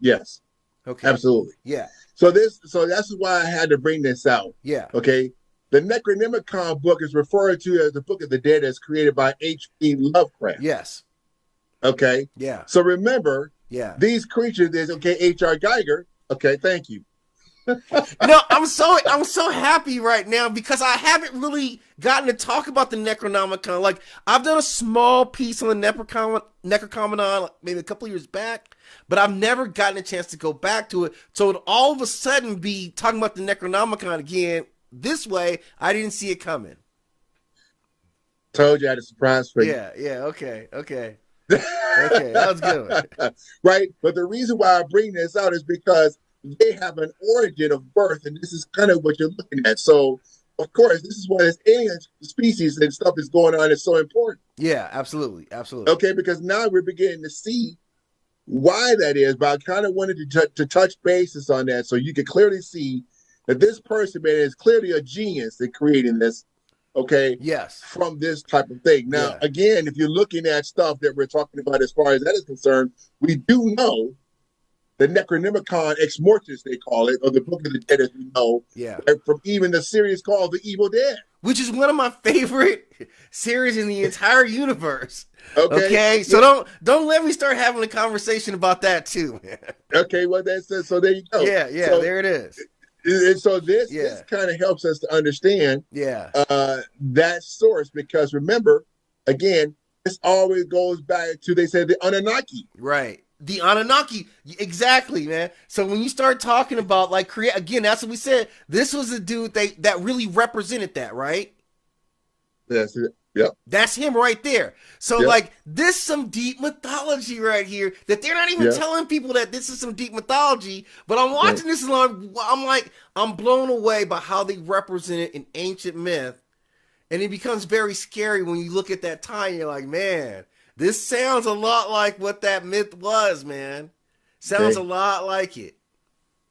Yes, Okay. absolutely. Yeah. So that's why I had to bring this out. Yeah. Okay. The Necronomicon book is referred to as the Book of the Dead as created by H.P. Lovecraft. Yes. Okay. Yeah. So remember, Yeah. these creatures is okay, H.R. Geiger. Okay, thank you. No, I'm so happy right now because I haven't really gotten to talk about the Necronomicon. Like I've done a small piece on the Necronomicon maybe a couple years back, but I've never gotten a chance to go back to it. So to all of a sudden be talking about the Necronomicon again this way, I didn't see it coming. Told you I had a surprise for you. Yeah, yeah, okay, okay, okay. That was good. Right? But the reason why I bring this out is because they have an origin of birth, and this is kind of what you're looking at. So, of course, this is why this alien species and stuff is going on is so important. Yeah, absolutely, absolutely. Okay, because now we're beginning to see why that is, but I kind of wanted to touch bases on that so you can clearly see that this person, man, is clearly a genius in creating this, okay, Yes. from this type of thing. Now, Yeah. again, if you're looking at stuff that we're talking about as far as that is concerned, we do know the Necronomicon Ex Mortis, they call it, or the Book of the Dead, as we know, Yeah. right, from even the series called The Evil Dead. Which is one of my favorite series in the entire universe. Okay, Okay, so yeah, don't let me start having a conversation about that too, man. okay, well, that's so there you go. Yeah, yeah, So there it is. and so this Yeah, kind of helps us to understand yeah, that source because remember, again, this always goes back to they said the Anunnaki. right. The Anunnaki, exactly, man. So when you start talking about like create again, that's what we said. This was a dude that really represented that, right? That's it. Yep. That's him right there. So Yep. like this some deep mythology right here that they're not even Yep. telling people that this is some deep mythology. But I'm Right. watching this and I'm like I'm blown away by how they represented an ancient myth, and it becomes very scary when you look at that time. You're like, man, this sounds a lot like what that myth was, man. Sounds a Okay. lot like it.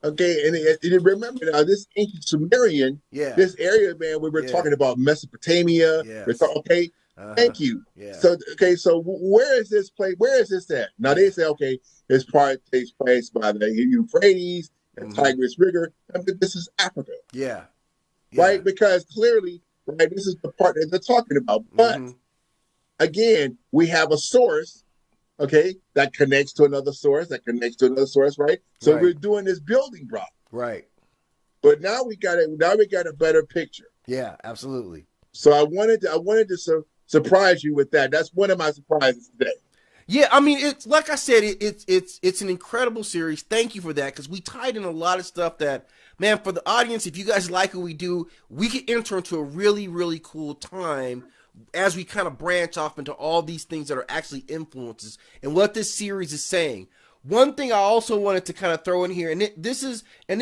Okay. And remember now, this ancient Sumerian, Yeah. this area, man, we were Yeah. talking about Mesopotamia. We're Yes. talking. Okay. Uh huh. Thank you. Yeah. So okay. So where is this place? Where is this at? Now they Yeah. say okay, this part takes place by the Euphrates, the Mm-hmm. Tigris River. I mean, this is Africa, Yeah. Yeah. right? Because clearly, right, this is the part that they're talking about. But Mm-hmm. again, we have a source, okay, that connects to another source, that connects to another source, right? So we're Right. doing this building block. Right. But now we got it. Now we got a better picture. Yeah. Absolutely. So I wanted to surprise you with that. That's one of my surprises today. Yeah, I mean, it's like I said, it's an incredible series. Thank you for that because we tied in a lot of stuff that, man, for the audience, if you guys like what we do, we can enter into a really really cool time as we kind of branch off into all these things that are actually influences and what this series is saying. One thing I also wanted to kind of throw in here, and this is why